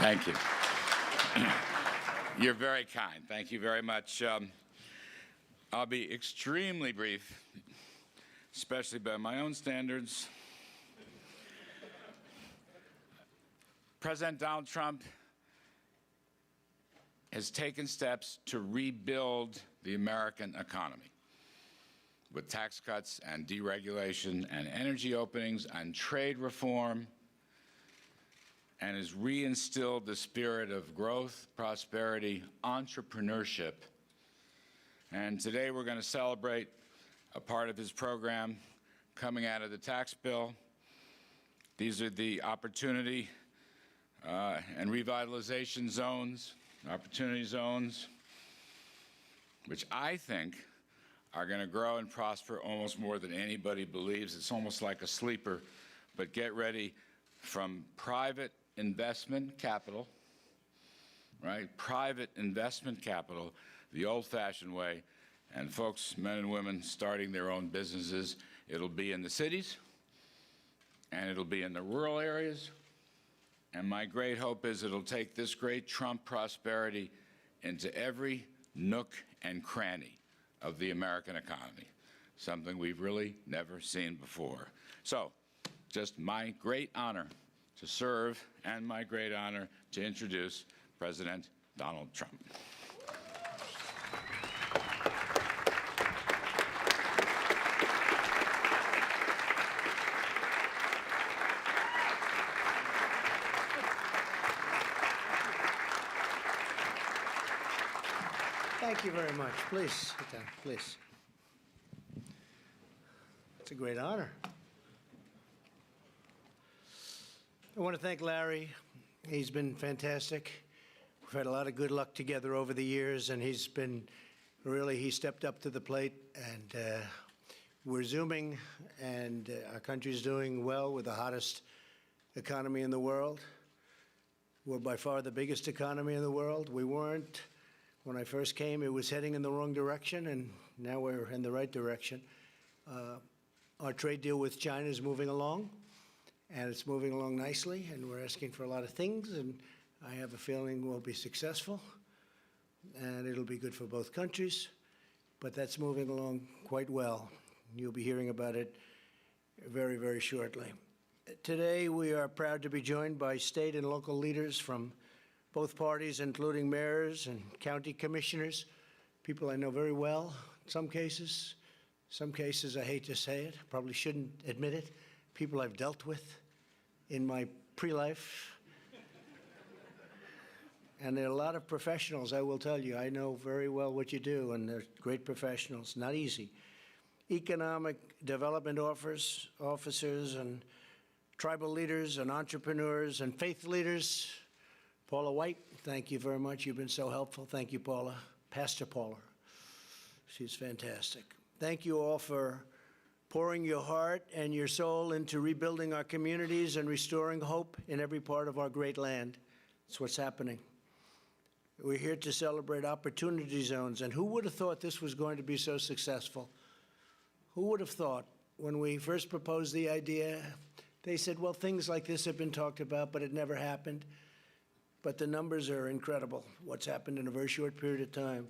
Thank you. You're very kind. Thank you very much. I'll be extremely brief, especially by my own standards. President Donald Trump has taken steps to rebuild the American economy with tax cuts and deregulation and energy openings and trade reform, and has reinstilled the spirit of growth, prosperity, entrepreneurship. And today we're going to celebrate a part of his program coming out of the tax bill. These are the opportunity and revitalization zones, opportunity zones, which I think are going to grow and prosper almost more than anybody believes. It's almost like a sleeper, but get ready from private investment capital, right? Private investment capital, the old-fashioned way, and folks, men and women, starting their own businesses. It'll be in the cities, and it'll be in the rural areas, and my great hope is it'll take this great Trump prosperity into every nook and cranny of the American economy, something we've really never seen before. So, just my great honor to serve and my great honor to introduce President Donald Trump. Thank you very much. Please sit down, please. It's a great honor. I want to thank Larry. He's been fantastic. We've had a lot of good luck together over the years, and he's been really, he stepped up to the plate, and we're zooming, and our country's doing well with the hottest economy in the world. We're by far the biggest economy in the world. We weren't. When I first came, it was heading in the wrong direction, and now we're in the right direction. Our trade deal with China is moving along, and it's moving along nicely, and we're asking for a lot of things, and I have a feeling we'll be successful, and it'll be good for both countries, but that's moving along quite well. You'll be hearing about it very, very shortly. Today, we are proud to be joined by state and local leaders from both parties, including mayors and county commissioners, people I know very well in some cases. Some cases, I hate to say it, probably shouldn't admit it, people I've dealt with in my pre-life. And there are a lot of professionals, I will tell you. I know very well what you do, and they're great professionals, not easy. Economic development officers and tribal leaders and entrepreneurs and faith leaders. Paula White, thank you very much. You've been so helpful. Thank you, Paula. Pastor Paula. She's fantastic. Thank you all for pouring your heart and your soul into rebuilding our communities and restoring hope in every part of our great land. That's what's happening. We're here to celebrate opportunity zones, and who would have thought this was going to be so successful? Who would have thought when we first proposed the idea, they said, well, things like this have been talked about, but it never happened. But the numbers are incredible, what's happened in a very short period of time.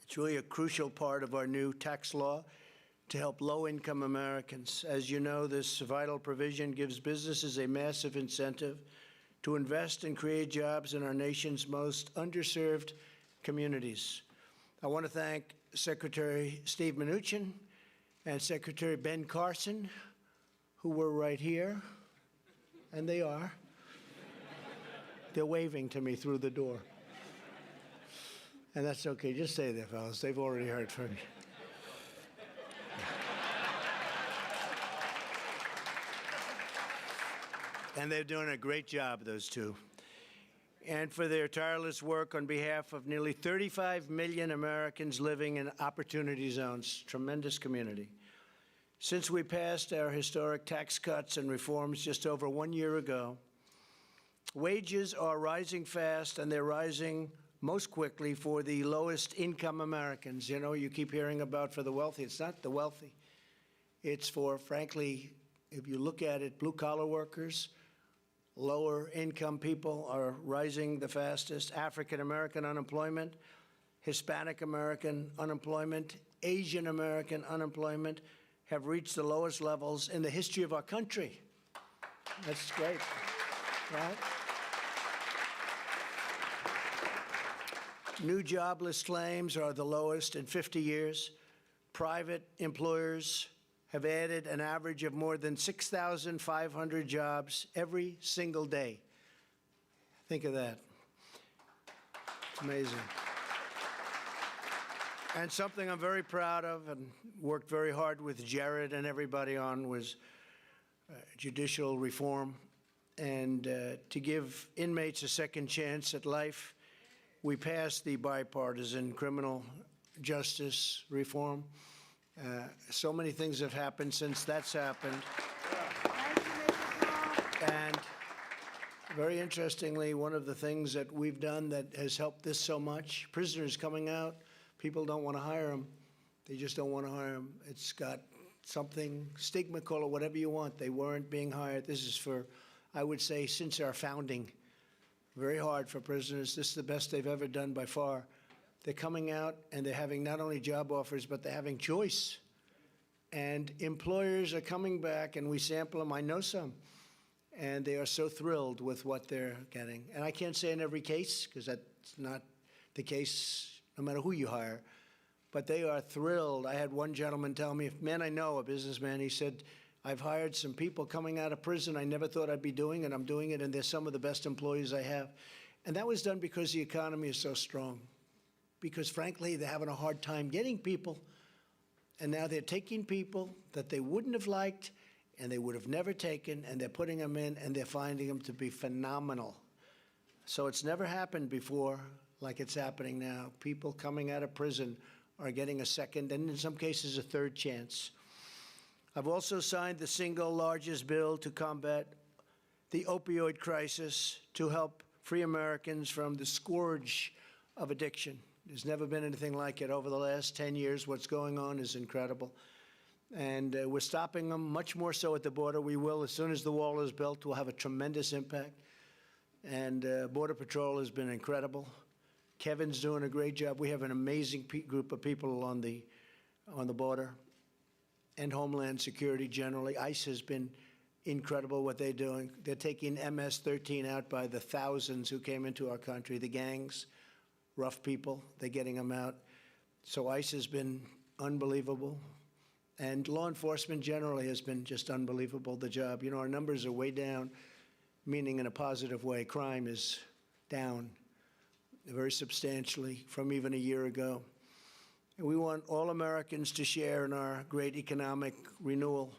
It's really a crucial part of our new tax law to help low-income Americans. As you know, this vital provision gives businesses a massive incentive to invest and create jobs in our nation's most underserved communities. I want to thank Secretary Steve Mnuchin and Secretary Ben Carson, who were right here, and they are. They're waving to me through the door. And that's okay. Just stay there, fellas. They've already heard from you. And they're doing a great job, those two. And for their tireless work on behalf of nearly 35 million Americans living in opportunity zones. Tremendous community. Since we passed our historic tax cuts and reforms just over 1 year ago, wages are rising fast, and they're rising most quickly for the lowest income Americans. You know, you keep hearing about for the wealthy. It's not the wealthy. It's for, frankly, if you look at it, blue-collar workers, lower income people are rising the fastest. African American unemployment, Hispanic American unemployment, Asian American unemployment have reached the lowest levels in the history of our country. That's great, right? New jobless claims are the lowest in 50 years. Private employers have added an average of more than 6,500 jobs every single day. Think of that. It's amazing. And something I'm very proud of and worked very hard with Jared and everybody on was judicial reform and to give inmates a second chance at life. We passed the bipartisan criminal justice reform. So many things have happened since that's happened. And very interestingly, one of the things that we've done that has helped this so much, prisoners coming out, people don't want to hire them. They just don't want to hire them. It's got something, stigma, call it whatever you want. They weren't being hired. This is for, I would say, since our founding. Very hard for prisoners. This is the best they've ever done by far. They're coming out and they're having not only job offers, but they're having choice. And employers are coming back and we sample them. I know some. And they are so thrilled with what they're getting. And I can't say in every case, because that's not the case no matter who you hire. But they are thrilled. I had one gentleman tell me, man, I know, a businessman, he said, I've hired some people coming out of prison I never thought I'd be doing, and I'm doing it, and they're some of the best employees I have. And that was done because the economy is so strong. Because, frankly, they're having a hard time getting people. And now they're taking people that they wouldn't have liked and they would have never taken, and they're putting them in, and they're finding them to be phenomenal. So it's never happened before like it's happening now. People coming out of prison are getting a second, and in some cases, a third chance. I've also signed the single largest bill to combat the opioid crisis to help free Americans from the scourge of addiction. There's never been anything like it over the last 10 years. What's going on is incredible. And we're stopping them much more so at the border. We will, as soon as the wall is built, we'll have a tremendous impact. And Border Patrol has been incredible. Kevin's doing a great job. We have an amazing group of people on the border. And Homeland Security generally. ICE has been incredible what they're doing. They're taking MS-13 out by the thousands who came into our country, the gangs, rough people, they're getting them out. So ICE has been unbelievable. And law enforcement generally has been just unbelievable, the job. You know, our numbers are way down, meaning in a positive way. Crime is down very substantially from even a year ago. We want all Americans to share in our great economic renewal.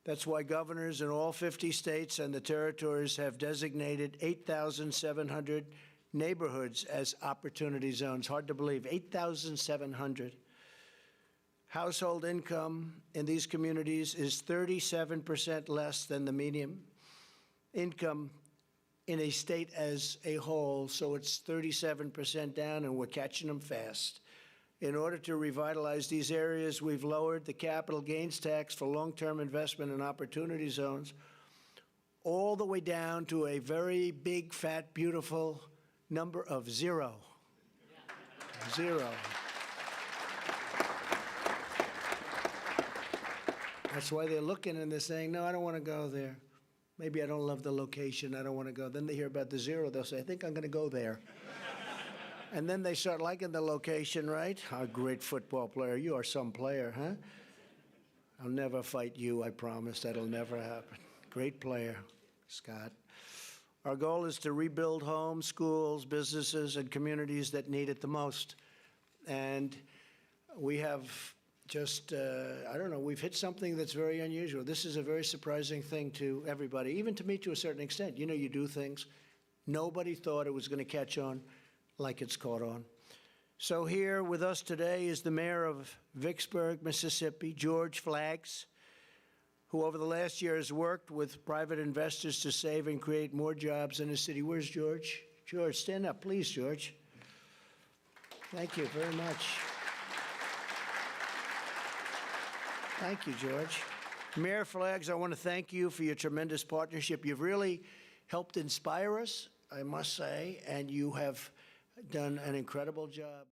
That's why governors in all 50 states and the territories have designated 8,700 neighborhoods as opportunity zones. Hard to believe, 8,700. Household income in these communities is 37% less than the median income in a state as a whole, so it's 37% down, and we're catching them fast. In order to revitalize these areas, we've lowered the capital gains tax for long-term investment in opportunity zones all the way down to a very big, fat, beautiful number of zero. Zero. That's why they're looking and they're saying, no, I don't want to go there. Maybe I don't love the location, I don't want to go. Then they hear about the zero, they'll say, I think I'm going to go there. And then they start liking the location, right? A great football player. You are some player, huh? I'll never fight you, I promise. That'll never happen. Great player, Scott. Our goal is to rebuild homes, schools, businesses, and communities that need it the most. And we have just, I don't know, we've hit something that's very unusual. This is a very surprising thing to everybody, even to me to a certain extent. You know, you do things. Nobody thought it was going to catch on like it's caught on. So here with us today is the mayor of Vicksburg, Mississippi, George Flaggs, who over the last year has worked with private investors to save and create more jobs in the city. Where's George? George, stand up, please, George. Thank you very much. Thank you, George. Mayor Flaggs, I want to thank you for your tremendous partnership. You've really helped inspire us, I must say, and you have done an incredible job.